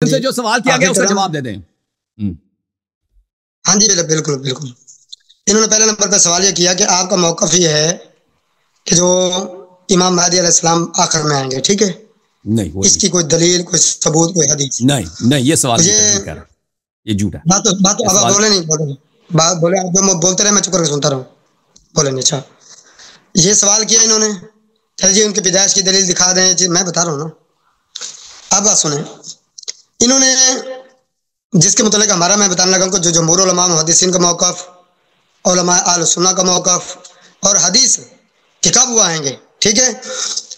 سے جو سوال کیا گیا اس کا جواب دے دیں. ہاں جی بالکل بالکل. انہوں نے پہلے نمبر پہ سوال یہ کیا کہ آپ کا موقف یہ ہے کہ جو امام مہدی علیہ السلام آخر میں آئیں گے, ٹھیک ہے, نہیں اس کی کوئی دلیل, کوئی ثبوت, کوئی حدیث؟ نہیں یہ سوال یہ جھوٹ ہے. بات اب بولے نہیں بولے آپ جو بولتے رہے میں چپ کر کے سنتا رہوں. بولے نہیں. اچھا یہ سوال کیا انہوں نے, چل جی ان کی پیدائش کی دلیل دکھا دیں. جی میں بتا رہا ہوں نا, اب بات سنیں. انہوں نے جس کے متعلق ہمارا میں بتانے لگا ان کو جو جمہور علماء محدثین کا موقف, علماء اہل سنہ کا موقف اور حدیث کہ کب وہ آئیں گے, ٹھیک ہے.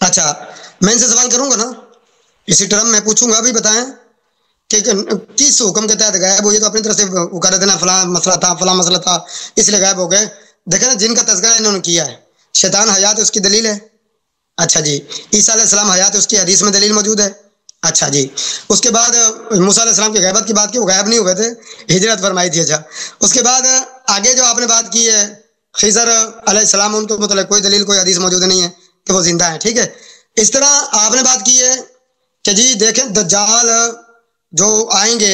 اچھا میں ان سے سوال کروں گا نا, اسی ٹرم میں پوچھوں گا, ابھی بتائیں کہ کس حکم کے تحت غائب ہوئی, تو اپنی طرف سے وہ کر دینا فلاں مسئلہ تھا فلاں مسئلہ تھا اس لیے غائب ہو گئے. دیکھیں نا جن کا تذکرہ انہوں نے کیا ہے, شیطان حیات اس کی دلیل ہے. اچھا جی, عیسیٰ علیہ السلام حیات اس کی حدیث میں دلیل موجود ہے. اچھا جی, اس کے بعد موسیٰ علیہ السلام کی غیبت کی بات کی, وہ غائب نہیں ہوئے تھے, ہجرت فرمائی تھی. اچھا اس کے بعد آگے جو آپ نے بات کی ہے خضر علیہ السلام, ان کو مطلب کوئی دلیل کوئی حدیث موجود نہیں ہے کہ وہ زندہ ہیں, ٹھیک ہے. اس طرح آپ نے بات کی ہے کہ جی دیکھیں دجال جو آئیں گے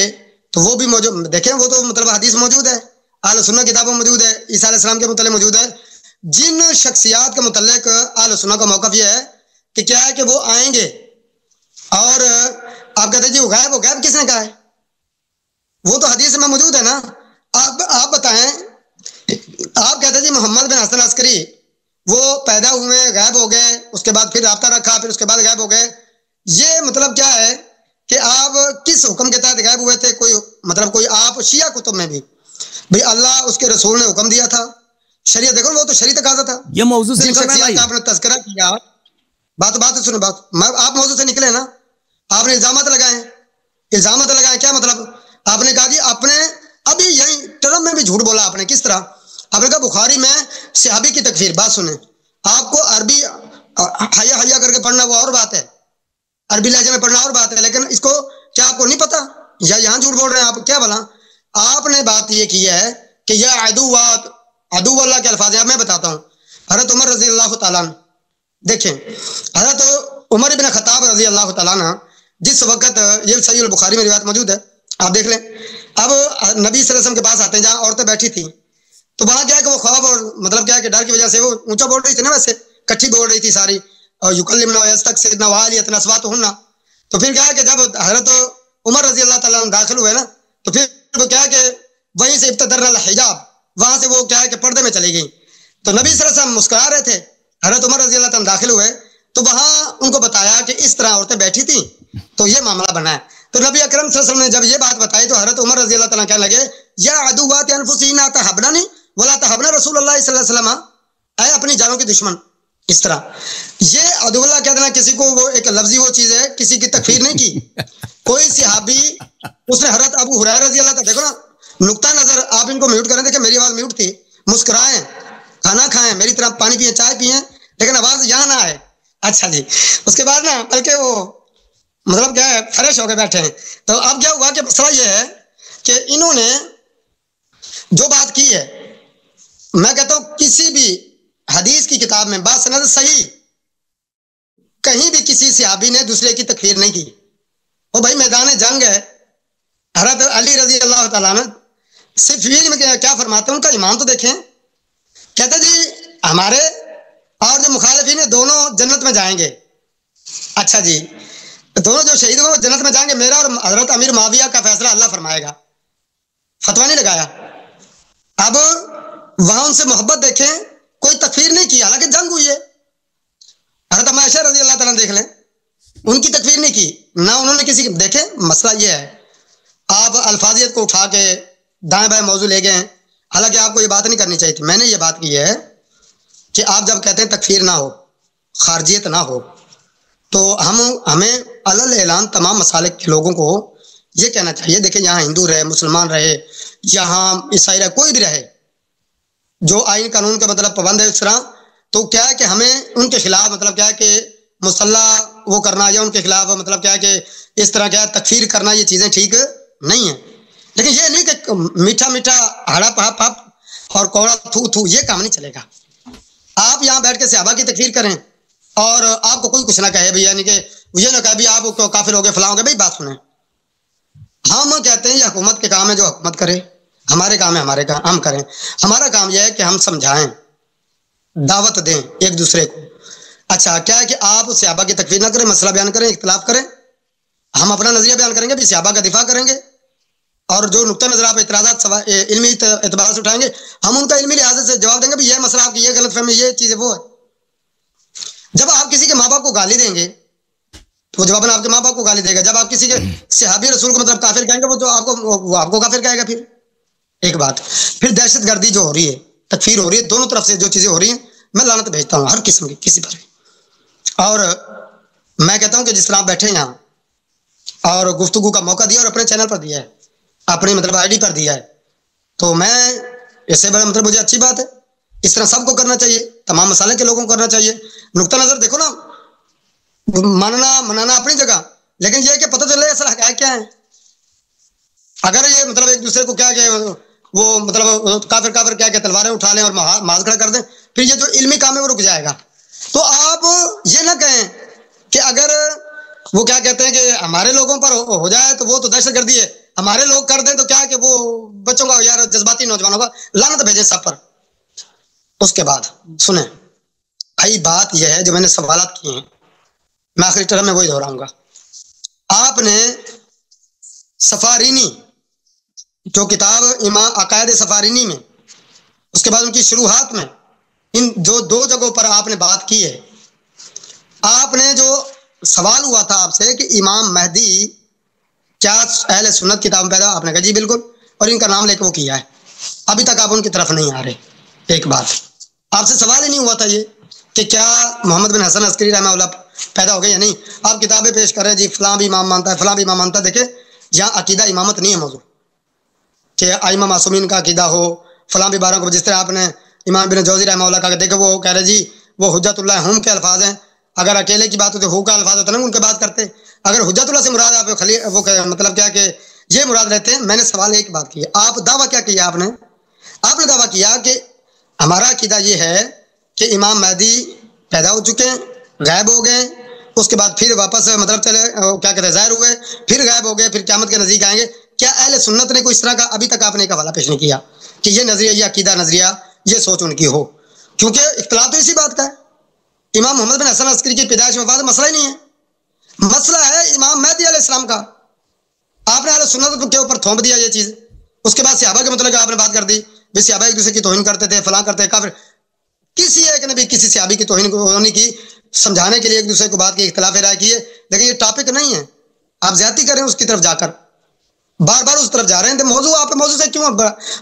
تو وہ بھی موجود, دیکھیں وہ تو مطلب حدیث موجود ہے, اہل سنہ کتابوں موجود ہے, عیسیٰ علیہ السلام کے متعلق موجود ہے. جن شخصیات کے متعلق اہل سنہ کا موقف یہ ہے کہ کیا ہے کہ وہ آئیں گے, اور آپ کہتے ہیں جی وہ غائب, وہ غائب کس نے کہا ہے؟ وہ تو حدیث میں موجود ہے نا. آپ بتائیں, آپ کہتے ہیں جی محمد بن حسن عسکری وہ پیدا ہوئے غائب ہو گئے, اس کے بعد پھر رابطہ رکھا, پھر اس کے بعد غائب ہو گئے. یہ مطلب کیا ہے کہ آپ کس حکم کے تحت غائب ہوئے تھے؟ کوئی مطلب کوئی آپ شیعہ کتب میں بھی بھئی اللہ اس کے رسول نے حکم دیا تھا, شریعت دیکھو وہ تو شریعت تقاضا تھا. یہ موضوع سے شخصیات کا آپ نے تذکرہ کیا, بات سنو, آپ موضوع سے نکلے نا, آپ نے الزامات لگائے. کیا مطلب؟ آپ نے کہا جی اپنے ابھی یہی ٹرم میں بھی جھوٹ بولا آپ نے. کس طرح؟ آپ نے کہا بخاری میں صحابی کی تکفیر. بات سنیں, آپ کو عربی حیا کر کے پڑھنا وہ اور بات ہے, عربی لہجے میں پڑھنا اور بات ہے, لیکن اس کو کیا آپ کو نہیں پتا یا یہاں جھوٹ بول رہے ہیں آپ؟ کیا بولا آپ نے؟ بات یہ کی ہے کہ یہ عدو اللہ کے الفاظ ہیں. میں بتاتا ہوں. حضرت عمر رضی اللہ تعالیٰ عنہ, دیکھیں حضرت عمر بن خطاب رضی اللہ تعالیٰ عنہ جس وقت, یہ صحیح البخاری میں روایت موجود ہے, آپ دیکھ لیں. اب نبی صلی اللہ علیہ وسلم کے پاس آتے ہیں جہاں عورتیں بیٹھی تھیں, تو وہاں کیا ہے کہ وہ خواب اور مطلب کیا ہے کہ ڈر کی وجہ سے وہ اونچا بول رہی تھی نا, ویسے کچھی بول رہی تھی ساری, اور یکلمنا ویستکثرن وعالیۃ اصواتہن. تو پھر کیا ہے کہ جب حضرت عمر رضی اللہ تعالیٰ عنہ داخل ہوئے نا, تو پھر وہ کیا ہے کہ وہیں سے ابتدرن الحجاب, وہاں سے وہ کیا ہے کہ پردے میں چلی گئی. تو نبی صلی اللہ علیہ وسلم مسکرا رہے تھے, حضرت عمر رضی اللہ تعالیٰ داخل ہوئے تو وہاں ان کو بتایا کہ اس طرح عورتیں بیٹھی تھیں, تو یہ معاملہ بنا ہے. تو نبی اکرم صلی اللہ علیہ وسلم نے جب یہ بات بتائی تو حضرت عمر رضی اللہ تعالیٰ کہنے لگے یا عدوات انفسہن تحبننی ولا تحبن رسول اللہ صلی اللہ علیہ وسلم, اے اپنی جانوں کی دشمن. اس طرح یہ عدو اللہ کہہ دینا کسی کو, وہ ایک لفظی وہ چیز ہے, کسی کی تکفیر نہیں کی. کوئی صحابی اس نے حضرت ابو ہریرہ رضی اللہ تعالیٰ, دیکھو نا نقطہ نظر, آپ ان کو میوٹ کریں, دیکھیں میری آواز میوٹ تھی, مسکرائیں, کھانا کھائیں, میری طرح پانی پئیں, چائے پئیں, لیکن آواز یہاں نہ آئے. اچھا جی, اس کے بعد نا بلکہ وہ مطلب کیا ہے فریش ہو کے بیٹھے ہیں. تو اب کیا ہوا کہ مسئلہ یہ ہے کہ انہوں نے جو بات کی ہے, میں کہتا ہوں کسی بھی حدیث کی کتاب میں بات سند صحیح کہیں بھی کسی صحابی نے دوسرے کی تکفیر نہیں کی. وہ بھائی میدان جنگ ہے, حضرت علی رضی اللہ تعالیٰ عنہ صفین میں کیا فرماتے ہیں, ان کا ایمان تو دیکھیں. کہتے جی ہمارے اور جو مخالفین ہیں دونوں جنت میں جائیں گے. اچھا جی, دونوں جو شہید ہوئے وہ جنت میں جائیں گے, میرا اور حضرت امیر معاویہ کا فیصلہ اللہ فرمائے گا. فتویٰ نہیں لگایا. اب وہاں ان سے محبت دیکھیں, کوئی تکفیر نہیں کی, حالانکہ جنگ ہوئی ہے. حضرت عائشہ رضی اللہ تعالیٰ دیکھ لیں, ان کی تکفیر نہیں کی, نہ انہوں نے کسی کی. دیکھیں مسئلہ یہ ہے, آپ الفاظیت کو اٹھا کے دائیں بائیں موضوع لے گئے, حالانکہ آپ کو یہ بات نہیں کرنی چاہیے تھی. میں نے یہ بات کی ہے کہ آپ جب کہتے ہیں تکفیر نہ ہو, خارجیت نہ ہو, تو ہمیں علل اعلان تمام مسالک کے لوگوں کو یہ کہنا چاہیے, دیکھیں یہاں ہندو رہے, مسلمان رہے, یہاں عیسائی رہے, کوئی بھی رہے جو آئین قانون کا مطلب پابند ہے اس طرح, تو کیا ہے کہ ہمیں ان کے خلاف مطلب کیا ہے کہ مسلح وہ کرنا, یا ان کے خلاف مطلب کیا ہے کہ اس طرح کیا تکفیر کرنا, یہ چیزیں ٹھیک نہیں ہیں. لیکن یہ نہیں کہ میٹھا میٹھا ہڑا پاپ پاپ اور کوڑا تھو تھو, یہ کام نہیں چلے گا. آپ یہاں بیٹھ کے صحابہ کی تکفیر کریں اور آپ کو کوئی کچھ نہ کہے بھی, یعنی کہ یہ نہ کہے بھی آپ کافر ہو گئے فلاں ہو گئے. بھائی بات سنیں, ہم کہتے ہیں یہ حکومت کے کام ہے جو حکومت کرے، ہمارے کام ہے ہمارے کام ہم کریں. ہمارا کام یہ ہے کہ ہم سمجھائیں، دعوت دیں ایک دوسرے کو. اچھا کیا ہے کہ آپ صحابہ کی تکفیر نہ کریں، مسئلہ بیان کریں، اختلاف کریں، ہم اپنا نظریہ بیان کریں گے، بھی صحابہ کا دفاع کریں گے، اور جو نقطہ نظر آپ اعتراضات علمی اعتبار سے اٹھائیں گے ہم ان کا علمی لحاظ سے جواب دیں گے. بھی یہ مسئلہ آپ کی یہ غلط فہمی، یہ چیز ہے، وہ ہے. جب آپ کسی کے ماں باپ کو گالی دیں گے تو جواباً آپ کے ماں باپ کو گالی دے گا. جب آپ کسی کے صحابی رسول کو مطلب کافر کہیں گے وہ آپ کو کافر کہے گا. پھر ایک بات، پھر دہشت گردی جو ہو رہی ہے، تکفیر ہو رہی ہے، دونوں طرف سے جو چیزیں ہو رہی ہیں، میں لعنت بھیجتا ہوں ہر قسم کی کسی پر بھی. اور میں کہتا ہوں کہ جس طرح آپ بیٹھے یہاں اور گفتگو کا موقع دیا اور اپنے چینل پر دیا ہے، اپنی مطلب آئی ڈی پر دیا ہے، تو میں اس سے بڑا مطلب مجھے اچھی بات ہے. اس طرح سب کو کرنا چاہیے، تمام مسالے کے لوگوں کو کرنا چاہیے. نقطہ نظر دیکھو نا، ماننا منانا اپنی جگہ، لیکن یہ کہ پتہ چلے اصل حقائق کیا ہے. اگر یہ مطلب ایک دوسرے کو کیا کہ وہ مطلب کافر کیا کہ تلواریں اٹھا لیں اور ماز کھڑا کر دیں، پھر یہ جو علمی کام ہے وہ رک جائے گا. تو آپ یہ نہ کہیں کہ اگر وہ کیا کہتے ہیں کہ ہمارے لوگوں پر ہو جائے تو وہ تو دہشت گردی ہے، ہمارے لوگ کر دیں تو کیا کہ وہ بچوں کا یار جذباتی نوجوانوں کا لعنت بھیجیں سب پر. اس کے بعد سنیں بھائی، بات یہ ہے جو میں نے سوالات کیے ہیں، میں آخری ٹرم میں وہی دہراؤں گا. آپ نے سفارینی جو کتاب امام عقائد سفارینی میں، اس کے بعد ان کی شروحات میں، ان جو دو جگہوں پر آپ نے بات کی ہے، آپ نے جو سوال ہوا تھا آپ سے کہ امام مہدی کیا اہل سنت کتاب میں پیدا، آپ نے کہا جی بالکل، اور ان کا نام لے کے وہ کیا ہے. ابھی تک آپ ان کی طرف نہیں آ رہے. ایک بات آپ سے سوال ہی نہیں ہوا تھا یہ کہ کیا محمد بن حسن عسکری رحمہ اللہ پیدا ہو گئے یا نہیں. آپ کتابیں پیش کر رہے ہیں جی فلاں بھی امام مانتا ہے، فلاں بھی امام مانتا ہے. دیکھیں جہاں عقیدہ امامت نہیں ہے موضوع کہ ائمہ معصومین کا عقیدہ ہو فلاں بھی بارہ کو، جس طرح آپ نے امام بن جوزی رحمہ اللہ کا دیکھیں وہ کہہ رہے جی وہ حجت اللہ ہم کے الفاظ ہیں. اگر اکیلے کی بات ہوتی ہو کا الفاظ ہوتا ہے نا ان کے بات کرتے. اگر حجت اللہ سے مراد آپ وہ مطلب کیا کہ یہ مراد رہتے ہیں. میں نے سوال ایک بات کی ہے، آپ دعویٰ کیا کیا آپ نے دعویٰ کیا کہ ہمارا عقیدہ یہ ہے کہ امام مہدی پیدا ہو چکے ہیں، غائب ہو گئے، اس کے بعد پھر واپس مطلب چلے کیا کہتے ہیں ظاہر ہوئے، پھر غائب ہو گئے، پھر قیامت کے نزدیک آئیں گے. کیا اہل سنت نے کوئی اس طرح کا ابھی تک آپ نے ایک حوالہ پیش نہیں کیا کہ یہ نظریہ، یہ عقیدہ نظریہ، یہ سوچ ان کی ہو؟ کیونکہ اختلاف تو اسی بات کا ہے. امام محمد بن حسن عسکری کی پیدائش وفات مسئلہ ہی نہیں ہے، مسئلہ ہے امام مہدی علیہ السلام کا. آپ نے اہل سنت کے اوپر تھوپ دیا یہ چیز. اس کے بعد صحابہ کے متعلق آپ نے بات کر دی، بھی صحابہ ایک دوسرے کی توہین کرتے تھے، فلاں کرتے کافر. کسی ایک نے بھی کسی صحابی کی توہین ہونے کی سمجھانے کے لیے ایک دوسرے کو بات کی، اختلاف رائے کیے. لیکن یہ ٹاپک نہیں ہے، آپ زیادتی کریں اس کی طرف جا کر، بار بار اس طرف جا رہے ہیں. موضوع آپ موضوع سے کیوں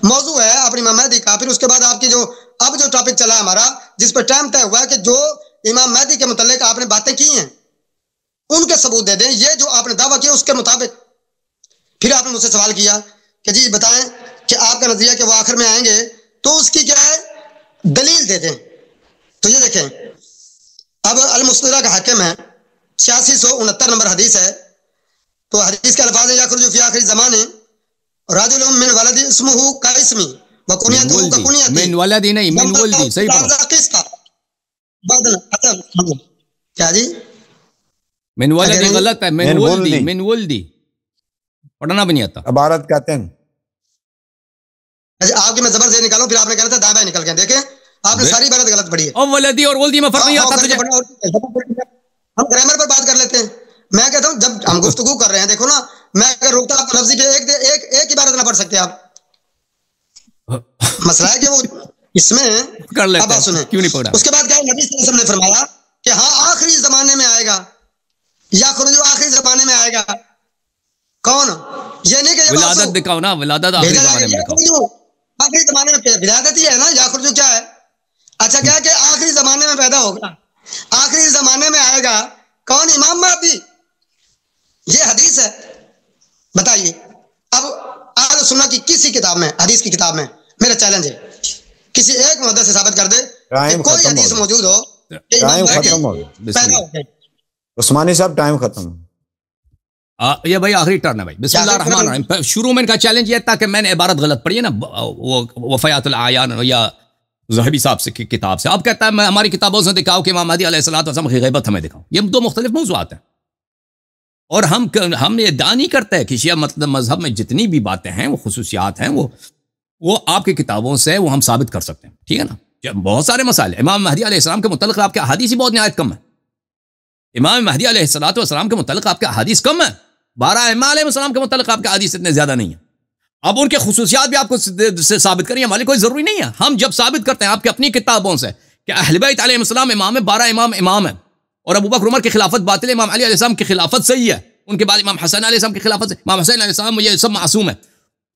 موضوع ہے اپنی امام مہدی کا. پھر اس کے بعد آپ کی جو اب جو ٹاپک چلا ہے ہمارا، جس پہ ٹائم طے ہوا ہے کہ جو امام مہدی کے متعلق آپ نے باتیں کی ہیں ان کے ثبوت دے دیں، یہ جو آپ نے دعویٰ کیا اس کے مطابق. پھر آپ نے مجھ سے سوال کیا کہ جی بتائیں کہ آپ کا نظریہ کہ وہ آخر میں آئیں گے تو اس کی کیا ہے دلیل دے دیں. تو یہ دیکھیں اب المستدرک حاکم ہے 8669 نمبر حدیث ہے. تو حدیث کے الفاظ ہیں یخرج فی آخر زمانے رجل من ولد اسمہ کاسمی وکنیتہ ککنیتی من ولد نہیں من ولدی. صحیح پڑھو کیا جی من ولد غلط ہے، من ولدی پڑھنا بھی نہیں آتا. عبارت کہتے ہیں آپ کی میں زبر سے نکالوں، پھر آپ نے کہا تھا دائیں بائیں نکل گئے. دیکھیں آپ نے ساری عبارت غلط پڑھی ہے. اور ولدی اور ولدی میں فرق نہیں آتا تجھے. ہم گرامر پر بات کر لیتے ہیں. میں کہتا ہوں جب ہم گفتگو کر رہے ہیں، دیکھو نا میں اگر روکتا آپ لفظی پہ ایک عبارت نہ پڑھ سکتے آپ. مسئلہ ہے کہ وہ اس میں کر لیتے اب آپ سنیں کیوں نہیں پڑھا. اس کے بعد کیا نبی صلی اللہ علیہ وسلم نے فرمایا کہ ہاں آخری زمانے میں آئے گا، یا خروج آخری زمانے میں آئے گا. کون؟ یہ نہیں کہ ولادت دکھاؤ نا، ولادت آخری زمانے میں دکھاؤ. آخری زمانے میں ولادت ہی ہے نا، یا خروج کیا ہے؟ اچھا کیا کہ آخری زمانے میں پیدا ہوگا، آخری زمانے میں آئے گا. کون؟ امام مہدی. یہ حدیث ہے. بتائیے اب اہل سنت کی کسی کتاب میں، حدیث کی کتاب میں میرا چیلنج ہے کسی ایک محدث سے ثابت کر دے کہ کوئی حدیث موجود ہو کہ ٹائم ختم ہو گیا. عثمانی صاحب ٹائم ختم. یہ بھائی آخری ٹرن ہے بھائی. بسم اللہ الرحمن الرحیم. شروع میں ان کا چیلنج یہ تھا کہ میں نے عبارت غلط پڑھی ہے نا، وہ وفیات العیان یا ذہبی صاحب سے کتاب سے. اب کہتا ہے میں ہماری کتابوں سے دکھاؤ کہ امام مہدی علیہ السلام کی غیبت ہمیں دکھاؤ. یہ دو مختلف موضوعات ہیں. اور ہم یہ ادعا نہیں کرتے کہ شیعہ مطلب مذہب میں جتنی بھی باتیں ہیں وہ خصوصیات ہیں وہ آپ کی کتابوں سے وہ ہم ثابت کر سکتے ہیں، ٹھیک ہے نا؟ بہت سارے مسائل امام مہدی علیہ السلام کے متعلق آپ کے احادیث ہی بہت نہایت کم ہے. امام مہدی علیہ السلام کے متعلق آپ کے احادیث کم ہے. 12 ائمہ علیہ السلام کے متعلق آپ کے احادیث اتنے زیادہ نہیں ہیں. اب ان کے خصوصیات بھی آپ کو سے ثابت کریں ہمارے کوئی ضروری نہیں ہے. ہم جب ثابت کرتے ہیں آپ کے اپنی کتابوں سے کہ اہل بیت علیہ السلام امام ہے، 12 امام ہے، اور ابو بکر عمر کی خلافت باطل ہے، امام علی علیہ السلام کی خلافت صحیح ہے، ان کے بعد امام حسن علیہ السلام کی خلافت سے، امام حسین علیہ السلام یہ سب معصوم ہے،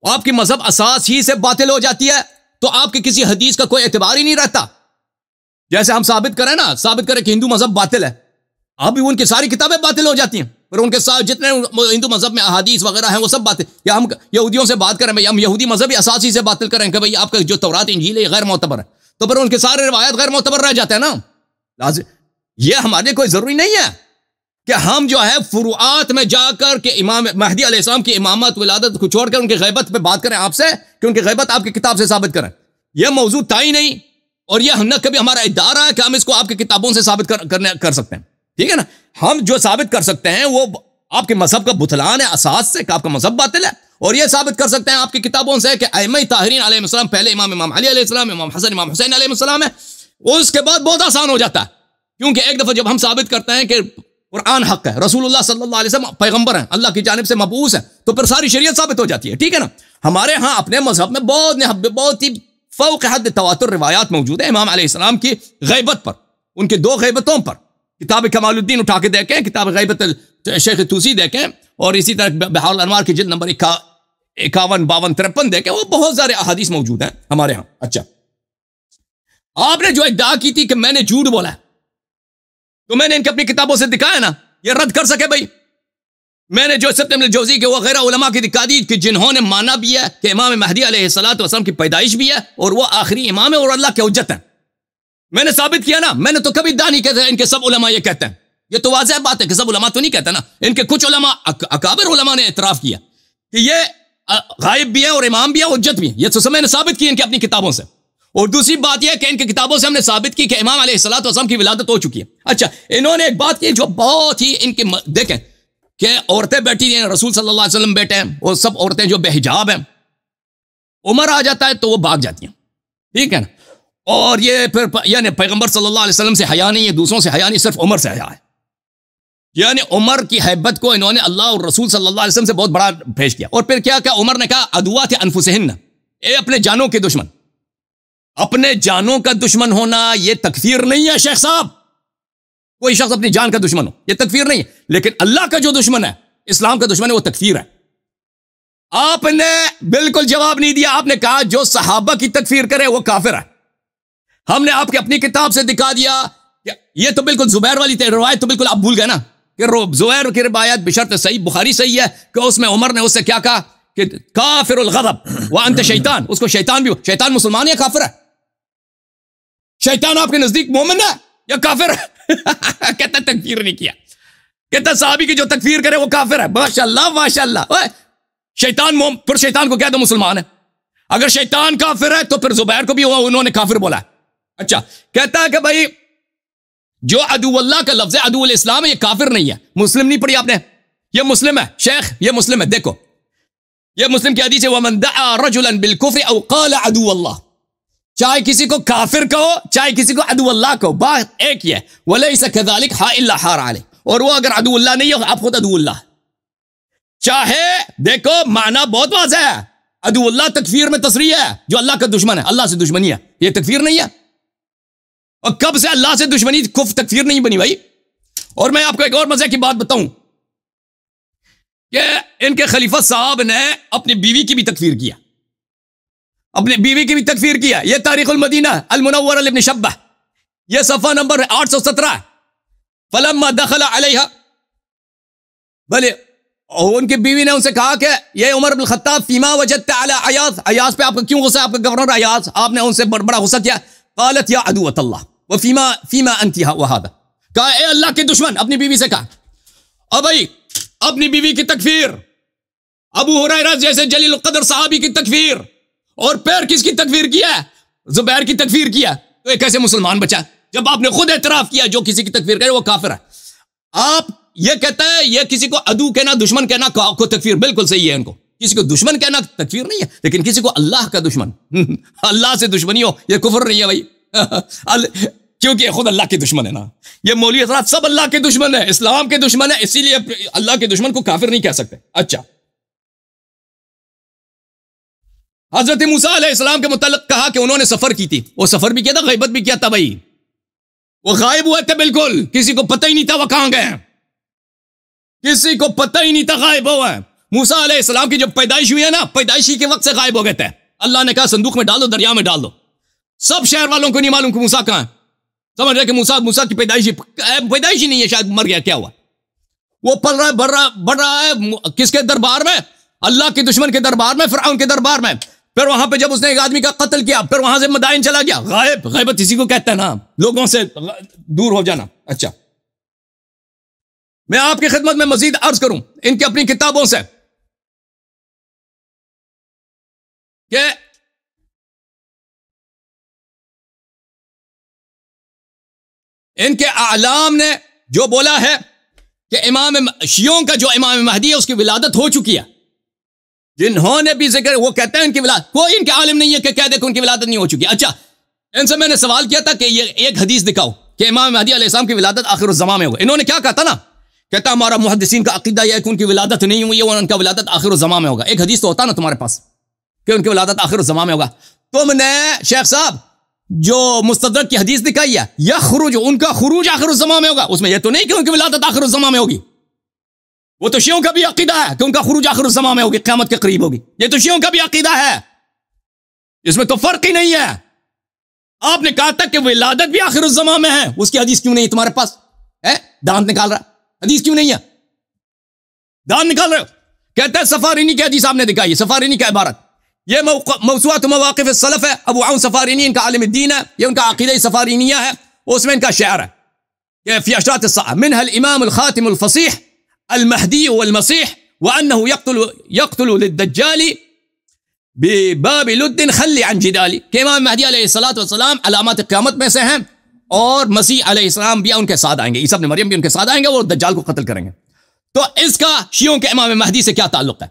آپ کی مذہب اساس ہی سے باطل ہو جاتی ہے تو آپ کی کسی حدیث کا کوئی اعتبار ہی نہیں رہتا. جیسے ہم ثابت کریں کہ ہندو مذہب باطل ہے، اب بھی ان کی ساری کتابیں باطل ہو جاتی ہیں، پھر ان کے ساتھ جتنے ہندو مذہب میں احادیث وغیرہ ہیں وہ سب باطل. یا ہم یہودیوں سے بات کریں، ہم یہودی مذہبی اساسی سے باطل کریں کہ بھئی آپ کا جو تورات انجیل ہے غیر معتبر ہے، تو پھر ان کے سارے روایت غیر معتبر رہ جاتے ہیں نا. لازم یہ ہمارے لیے کوئی ضروری نہیں ہے کہ ہم جو ہے فروعات میں جا کر کہ امام مہدی علیہ السلام کی امامت ولادت کو چھوڑ کر ان کی غیبت پہ بات کریں آپ سے کہ ان کی غیبت آپ کی کتاب سے ثابت کریں. یہ موضوع تھا ہی نہیں، اور یہ نہ کبھی ہمارا ادعا رہا ہے کہ ہم اس کو آپ کی کتابوں سے ثابت کر سکتے ہیں، ٹھیک ہے نا. ہم جو ثابت کر سکتے ہیں وہ آپ کے مذہب کا بتلان ہے اساس سے کہ آپ کا مذہب باطل ہے، اور یہ ثابت کر سکتے ہیں آپ کی کتابوں سے کہ ائمہ طاہرین علیہ السلام پہلے امام علی علیہ السلام، امام حسن، امام حسین علیہ السلام ہے. اس کے بعد بہت آسان ہو جاتا ہے، کیونکہ ایک دفعہ جب ہم ثابت کرتے ہیں کہ قرآن حق ہے، رسول اللہ صلی اللہ علیہ وسلم پیغمبر ہیں، اللہ کی جانب سے مبعوث ہیں، تو پھر ساری شریعت ثابت ہو جاتی ہے، ٹھیک ہے نا. ہمارے ہاں اپنے مذہب میں بہت ہی فوق حد تواتر روایات موجود ہیں امام علیہ السلام کی غیبت پر، ان کی 2 غیبتوں پر. کتاب کمال الدین اٹھا کے دیکھیں، کتاب غیبت شیخ توسی دیکھیں، اور اسی طرح بحار الانوار کی جلد نمبر 51، 52، 53 دیکھیں، وہ بہت سارے احادیث موجود ہیں ہمارے ہاں. اچھا، آپ نے جو ادعا کی تھی کہ میں نے جھوٹ بولا ہے، تو میں نے ان کی اپنی کتابوں سے دکھایا نا، یہ رد کر سکے بھائی. میں نے جو ابن الجوزی کے وغیرہ علماء کی دکھا دی کہ جنہوں نے مانا بھی ہے کہ امام مہدی علیہ السلام کی پیدائش بھی ہے اور وہ آخری امام ہے اور اللہ کے حجت ہیں. میں نے ثابت کیا نا، میں نے تو کبھی ادعا نہیں کہتے ان کے سب علماء یہ کہتے ہیں. یہ تو واضح بات ہے کہ سب علماء تو نہیں کہتے نا، ان کے کچھ علماء اکابر علماء نے اعتراف کیا کہ یہ غائب بھی ہے اور امام بھی ہے، حجت بھی ہے. یہ تو میں نے ثابت کی ان کی اپنی کتابوں سے. اور دوسری بات یہ کہ ان کی کتابوں سے ہم نے ثابت کی کہ امام علیہ السلام کی ولادت ہو چکی ہے. اچھا، انہوں نے ایک بات کی جو بہت ہی ان کی دیکھیں کہ عورتیں بیٹھی ہیں، رسول صلی اللہ علیہ وسلم بیٹھے ہیں، وہ سب عورتیں جو بے حجاب ہیں، عمر آ جاتا ہے تو وہ بھاگ جاتی ہیں، ٹھیک ہے نا. اور یہ پھر یعنی پیغمبر صلی اللہ علیہ وسلم سے حیا نہیں ہے، دوسروں سے حیا نہیں، صرف عمر سے حیا ہے. یعنی عمر کی حیبت کو انہوں نے اللہ اور رسول صلی اللہ علیہ وسلم سے بہت بڑا پیش کیا. اور پھر کیا عمر نے کہا عدوات انفسہن، اے اپنے جانوں کے دشمن. اپنے جانوں کا دشمن ہونا یہ تکفیر نہیں ہے شیخ صاحب. کوئی شخص اپنی جان کا دشمن ہو یہ تکفیر نہیں ہے، لیکن اللہ کا جو دشمن ہے، اسلام کا دشمن ہے، وہ تکفیر ہے. آپ نے بالکل جواب نہیں دیا. آپ نے کہا جو صحابہ کی تکفیر کرے وہ کافر ہے. ہم نے آپ کی اپنی کتاب سے دکھا دیا کہ یہ تو بالکل زبیر والی روایت تو بالکل آپ بھول گئے نا کہ زبیر کی روایت بشرط صحیح، بخاری صحیح ہے کہ اس میں عمر نے اس سے کیا کہا کہ کافر الغضب وانت شیطان. اس کو شیطان بھی، شیطان مسلمان یا کافر ہے؟ شیطان آپ کے نزدیک مومن ہے یا کافر ہے؟ کہتا تکفیر نہیں کیا، کہتا صحابی کی جو تکفیر کرے وہ کافر ہے. ماشاءاللہ ماشاءاللہ. شیطان پھر شیطان کو کہہ دو مسلمان ہے. اگر شیطان کافر ہے تو پھر زبیر کو بھی انہوں نے کافر بولا ہے. اچھا، کہتا ہے کہ بھائی جو عدو اللہ کا لفظ ہے، عدو الاسلام ہے، یہ کافر نہیں ہے. مسلم نہیں پڑھی آپ نے؟ یہ مسلم ہے شیخ، یہ مسلم ہے. دیکھو یہ مسلم کی حدیث ہے وَمَن دَعَا رَجُلًا بِالْكُفْرِ أَوْ قَالَ عَدُوَ اللَّهِ. چاہے کسی کو کافر کہو چاہے کسی کو عدو اللہ کہو، بات ایک ہی ہے. وَلَيْسَ كَذَلِكَ حَا إِلَّا حَارَ عَلَيْهِ. اور وہ اگر عدو اللہ نہیں ہو آپ خود عدو اللہ. چاہے دیکھو معنی بہت واضح ہے. عدو اللہ تکفیر میں تصریح ہے، جو اللہ کا دشمن ہے، اللہ سے دشمنی ہے، یہ تکفیر نہیں ہے. اور کب سے اللہ سے دشمنی کفر تکفیر نہیں بنی بھائی. اور میں آپ کو ایک اور مزے کی بات بتاؤں کہ ان کے خلیفہ صاحب نے اپنی بیوی کی بھی تکفیر کیا، اپنی بیوی کی بھی تکفیر کیا. یہ تاریخ المدینہ المنورہ لابن شبہ، یہ صفحہ نمبر 817. فلما دخل علیہا، بھلے ان کی بیوی نے ان سے کہا کہ یہ عمر بن الخطاب فیما وجدت علی عیاض، عیاض پہ آپ کو کیوں غصہ، آپ کا گورنر عیاض، آپ نے ان سے بڑا غصہ کیا. قالت یا عدوۃ اللہ وفیما انت وہذا، کہا اے اللہ کے دشمن، اپنی بیوی سے کہا. اب بھائی اپنی بیوی کی تکفیر، ابو ہریرہ جیسے جلیل القدر صحابی کی تکفیر، اور پھر کس کی تکفیر کیا ہے؟ زبیر کی تکفیر کیا. تو یہ کیسے مسلمان بچا جب آپ نے خود اعتراف کیا جو کسی کی تکفیر کرے وہ کافر ہے. آپ یہ کہتا ہے یہ کسی کو عدو کہنا دشمن کہنا کو تکفیر، بالکل صحیح ہے ان کو، کسی کو دشمن کہنا تکفیر نہیں ہے، لیکن کسی کو اللہ کا دشمن اللہ سے دشمنی ہو یہ کفر نہیں ہے بھائی، کیونکہ یہ خود اللہ کے دشمن ہے نا، یہ مولوی حضرات سب اللہ کے دشمن ہے، اسلام کے دشمن ہے، اسی لیے اللہ کے دشمن کو کافر نہیں کہہ سکتے۔ اچھا، حضرت موسیٰ علیہ السلام کے متعلق کہا کہ انہوں نے سفر کی تھی، وہ سفر بھی کیا تھا، غیبت بھی کیا تھا بھائی، وہ غائب ہوئے تھے بالکل، کسی کو پتہ ہی نہیں تھا وہ کہاں گئے، کسی کو پتہ ہی نہیں تھا غائب ہوا ہے۔ موسیٰ علیہ السلام کی جب پیدائش ہوئی ہے نا، پیدائشی کے وقت سے غائب ہو گئے تھے، اللہ نے کہا صندوق میں ڈال دو، دریا میں ڈال دو، سب شہر والوں کو نہیں معلوم کہ موسیٰ کہاں ہے، سمجھ رہے کہ موسیٰ کی پیدائشی نہیں ہے، شاید مر گیا، کیا ہوا، وہ پل رہا ہے بڑھ رہا ہے کس کے دربار میں، اللہ کے دشمن کے دربار میں، فرعون کے دربار میں، پھر وہاں پہ جب اس نے ایک آدمی کا قتل کیا، پھر وہاں سے مدائن چلا گیا، غیبت اسی کو کہتے ہیں نا، لوگوں سے دور ہو جانا۔ اچھا، میں آپ کی خدمت میں مزید عرض کروں ان کی اپنی کتابوں سے کہ ان کے اعلام نے جو بولا ہے کہ شیعوں کا جو امام مہدی ہے اس کی ولادت ہو چکی ہے، جنہوں نے بھی ذکر، وہ کہتے ہیں ان کی ولادت، کوئی ان کے عالم نہیں ہے کہ کہہ دے کہ ان کی ولادت نہیں ہو چکی۔ اچھا، ان سے میں نے سوال کیا تھا کہ یہ ایک حدیث دکھاؤ کہ امام مہدی علیہ السلام کی ولادت آخر الزمان میں ہوگی، انہوں نے کیا کہا تھا نا، کہتا ہمارا محدثین کا عقیدہ یہ ہے کہ ان کی ولادت نہیں ہوئی ہے اور ان کا ولادت آخر الزمان میں ہوگا۔ ایک حدیث تو ہوتا نا تمہارے پاس کہ ان کی ولادت آخر الزمان میں ہوگا، تم نے شیخ صاحب جو مستدرک کی حدیث دکھائی ہے یخرج، ان کا خروج آخر الزمان میں ہوگا، اس میں یہ تو نہیں کہ ان کی ولادت آخر الزمان میں ہوگی، وہ تو شیعوں کا بھی عقیدہ ہے کہ ان کا خروج آخر الزمان میں ہوگی، قیامت کے قریب ہوگی، یہ تو شیعوں کا بھی عقیدہ ہے، اس میں تو فرق ہی نہیں ہے۔ آپ نے کہا تھا کہ ولادت بھی آخر الزمان میں ہے، اس کی حدیث کیوں نہیں تمہارے پاس ہے؟ دانت نکال رہا، حدیث کیوں نہیں ہے؟ دانت نکال رہے ہو، کہتا ہے سفارینی کی حدیث آپ نے دکھائی ہے، سفارینی کا عبارت، یہ موسوعۃ مواقف السلف ہے، ابو عون سفارینی ان کا عالم الدین ہے، یہ ان کا عقیدہ سفارینیہ ہے، اس میں ان کا شعر ہے کہ فی اشراط الساعہ منها الامام الخاتم الفصیح المہدی والمسیح وانه يقتل للدجال بباب لد خلی عن جدالی، کہ امام مہدی علیہ الصلوۃ والسلام علامات قیامت میں سے ہیں اور مسیح علیہ السلام بھی ان کے ساتھ آئیں گے، عیسیٰ ابن مریم بھی ان کے ساتھ آئیں گے اور دجال کو قتل کریں گے۔ تو اس کا شیعوں کے امام مہدی سے کیا تعلق ہے؟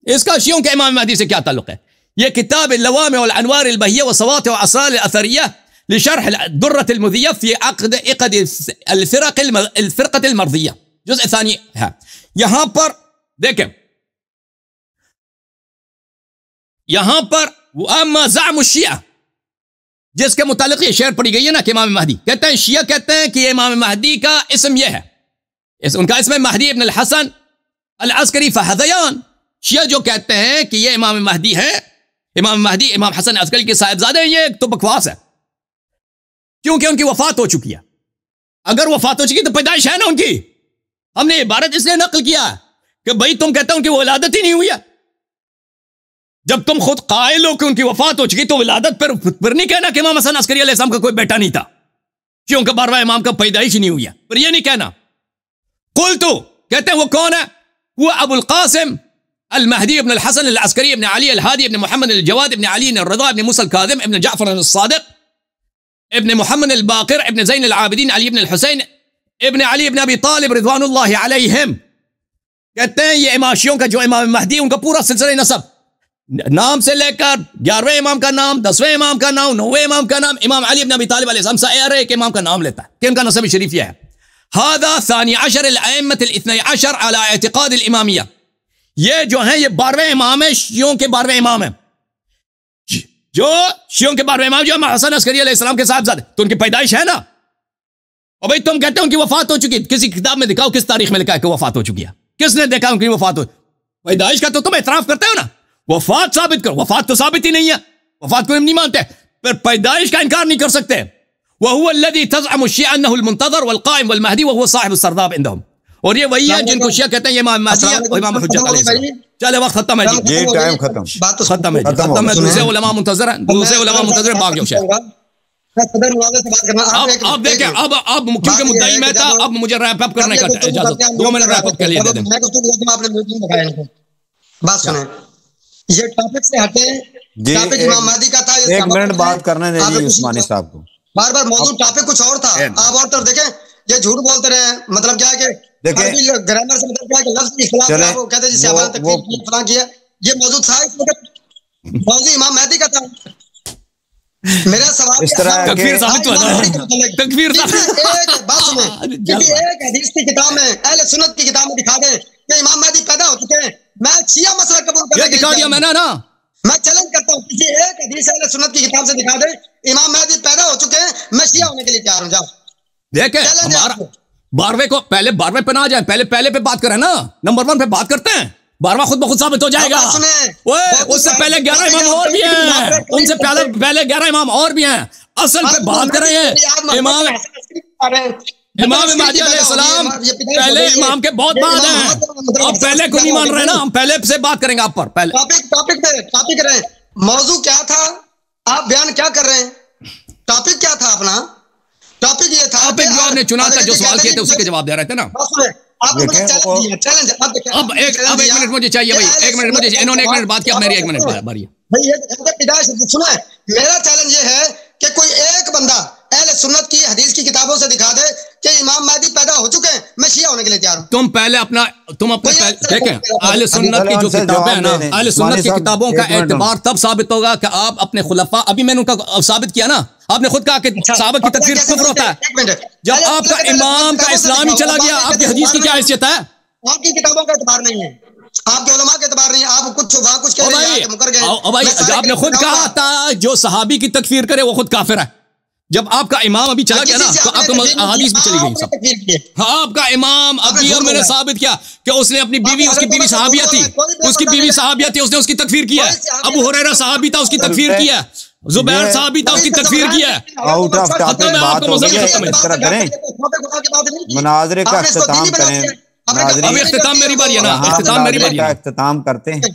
اس کا شیعوں کے امام مہدی سے کیا تعلق ہے؟ یہ کتاب اللوامع والانوار البہیہ وسواطع واسرار الاثریہ لشرح الدرة المذیہ فی عقد الفرقة المرضیہ، جزء ثانی ہے۔ یہاں پر دیکھیں، یہاں پر واما زعم الشیعہ، جس کے متعلق یہ شعر پڑھی گئی ہے نا کہ امام مہدی، کہتے ہیں شیعہ کہتے ہیں کہ امام مہدی کا اسم یہ ہے، ان کا اسم مہدی ابن الحسن العسکری فہذیان، شیعہ جو کہتے ہیں کہ یہ امام مہدی ہے، امام مہدی امام حسن عسکری کے صاحبزادے ہیں، یہ تو بکواس ہے، کیونکہ ان کی وفات ہو چکی ہے، اگر وفات ہو چکی تو پیدائش ہے نا ان کی، ہم نے عبارت اس لیے نقل کیا ہے کہ بھائی تم کہتے ہو ان کی ولادت ہی نہیں ہوئی ہے، جب تم خود قائل ہو کہ ان کی وفات ہو چکی تو ولادت پھر نہیں کہنا کہ امام حسن عسکری علیہ السلام کا کوئی بیٹا نہیں تھا، کیوں کہ 12واں امام کا پیدائش ہی نہیں ہوئی ہے، پھر یہ نہیں کہنا۔ قلت، کہتے ہیں وہ کون ہے؟ وہ ابو القاسم المہدی ابن الحسن العسکری ابن علی الہادی ابن محمد الجواد ابن علی الرضا ابن موسیٰ الکاظم ابن جعفر الصادق ابن محمد الباقر ابن زین العابدین علی ابن الحسین ابن علی ابن ابی طالب رضوان اللہ علیہم، کہتے ہیں یہ امام شیعوں کا جو امام مہدی ان کا پورا سلسلہ نسب، نام سے لے کر 11ویں امام کا نام، 10ویں امام کا نام، 9ویں امام کا نام، امام علی ابن ابی طالب علیہ السلام سے ایک امام کا نام لیتا ہے کہ ان کا نسب شریف یہ ہے۔ هذا ثانی عشر الائمة الاثنی عشر على اعتقاد الامامیہ، یہ جو ہیں یہ 12ویں امام ہیں، شیعوں کے 12ویں امام ہیں، جو شیعوں کے 12ویں امام جو امام حسن عسکری علیہ السلام کے صاحبزادے، تو ان کی پیدائش ہے نا، اور بھائی تم کہتے ہو ان کی وفات ہو چکی، کسی کتاب میں دکھاؤ کس تاریخ میں لکھا ہے کہ وفات ہو چکی ہے، کس نے دیکھا ان کی وفات ہو؟ پیدائش کا تو تم اعتراف کرتے ہو نا، وفات ثابت کرو، وفات تو ثابت ہی نہیں ہے، وفات کو ہم نہیں مانتے، پھر پیدائش کا انکار نہیں کر سکتے۔ وهو الذي تزعم الشيعة انه المنتظر والقائم والمهدي وهو صاحب السرداب عندهم، اور یہ وہی ہے جن کو شیعہ کہتے ہیں یہ امام مہدی ہے اور امام حجت علیہ السلام۔ چلے وقت ختم ہے جی، ٹائم ختم ہے، ختم ہے، دوسرے علماء منتظر ہیں، دوسرے علماء منتظر بھاگ جاؤ شیخ۔ اب دیکھیں، اب کیونکہ مدعی میں تھا، اب مجھے ریپ اپ کرنے کا اجازت، 2 منٹ ریپ اپ کے لیے دے دیں۔ بات سنیں، یہ ٹاپک سے ہٹے، ٹاپک امام مہدی کا تھا، 1 منٹ بات کرنے دیں جی عثمانی صاحب کو، بار بار موضوع ٹاپک کچھ اور تھا، آپ اور طرف دیکھیں یہ جھوٹ بولتے رہے ہیں، مطلب کیا ہے کہ گرامر سے مطلب کیا ہے کہ لفظ کی اختلاف ہے، وہ کہتے ہیں جی صحابہ نے تکفیر فلاں کیا، یہ موضوع تھا، موضوع امام مہدی کا تھا۔ میرا سوال تکفیر ثابت ہوا نا، تکفیر ایک بات سنیں، کسی ایک حدیث کی کتاب میں، اہل سنت کی کتاب میں دکھا دیں کہ امام مہدی پیدا ہو چکے ہیں، میں شیعہ مسئلہ قبول کرنے کے لیے دکھا دیا میں نے نا، میں چیلنج کرتا ہوں، کسی ایک حدیث اہل سنت کی کتاب سے دکھا دیں امام مہدی پیدا ہو چکے ہیں، میں شیعہ ہونے کے لیے تیار ہوں، جاؤ دیکھیں ہمارا 12ویں کو پہلے 12ویں پہ نہ جائیں، پہلے پہ بات کریں نا، نمبر 1 پہ بات کرتے ہیں، 12واں خود بخود ثابت ہو جائے گا۔ اس سے پہلے 11 امام اور بھی ہیں، ان سے پہلے 11 امام اور بھی ہیں، اصل پہ بات کر رہے ہیں امام مہدی علیہ السلام پہلے امام کے بہت بعد ہیں، اب پہلے کو نہیں مان رہے نا، ہم پہلے سے بات کریں گے آپ پر، پہلے ٹاپک رہے، موضوع کیا تھا، آپ بیان کیا کر رہے ہیں، ٹاپک کیا تھا اپنا، ٹاپک یہ تھا، آپ نے چنا تھا، جو سوال کیے تھے اسی کے جواب دے رہے تھے نا۔ اب ایک منٹ مجھے چاہیے بھائی، ایک منٹ مجھے، انہوں نے 1 منٹ بات کیا، میری 1 منٹ باری سنیں، میرا چیلنج یہ ہے کہ کوئی ایک بندہ اہل سنت کی حدیث کی کتابوں سے دکھا دے کہ امام مہدی پیدا ہو چکے ہیں، میں شیعہ ہونے کے لیے تیار ہوں۔ تم پہلے دیکھیں اہل سنت کی جو کتابیں ہیں نا، اہل سنت کی کتابوں کا اعتبار تب ثابت ہوگا کہ آپ اپنے خلفاء، ابھی میں نے ان کا ثابت کیا نا، آپ نے خود کہا کہ صحابہ کی تکفیر کفر ہوتا ہے، جب آپ کا امام کا اسلام ہی چلا گیا، آپ کی حدیث کی کیا حیثیت ہے؟ آپ کی کتابوں کا اعتبار نہیں ہے، آپ کے علماء کا اعتبار نہیں ہے، آپ کچھ وہاں کچھ کہہ رہے ہیں، مکر گئے۔ بھائی آپ نے خود کہا تھا جو صحابی کی تکفیر کرے وہ خود کافر ہے، جب آپ کا امام ابھی چلا گیا نا تو آپ کو احادیث بھی چلی گئی سب۔ ہاں آپ کا امام ابھی میں نے ثابت کیا کہ اس نے اپنی بیوی، اس کی بیوی صحابیہ تھی، اس کی بیوی صحابیہ تھی، اس نے اس کی تکفیر کی ہے، ابو ہریرہ صحابی تھا، اس کی تکفیر کی ہے، زبیر صحابی تھا، اس کی تکفیر کی ہے۔ آؤٹ آف ٹاپک بات ہو گئی ہے، اس طرح کریں، مناظرے کا اختتام کریں، اب اختتام میری باری ہے نا، اختتام میری باری ہے، اختتام کرتے ہیں۔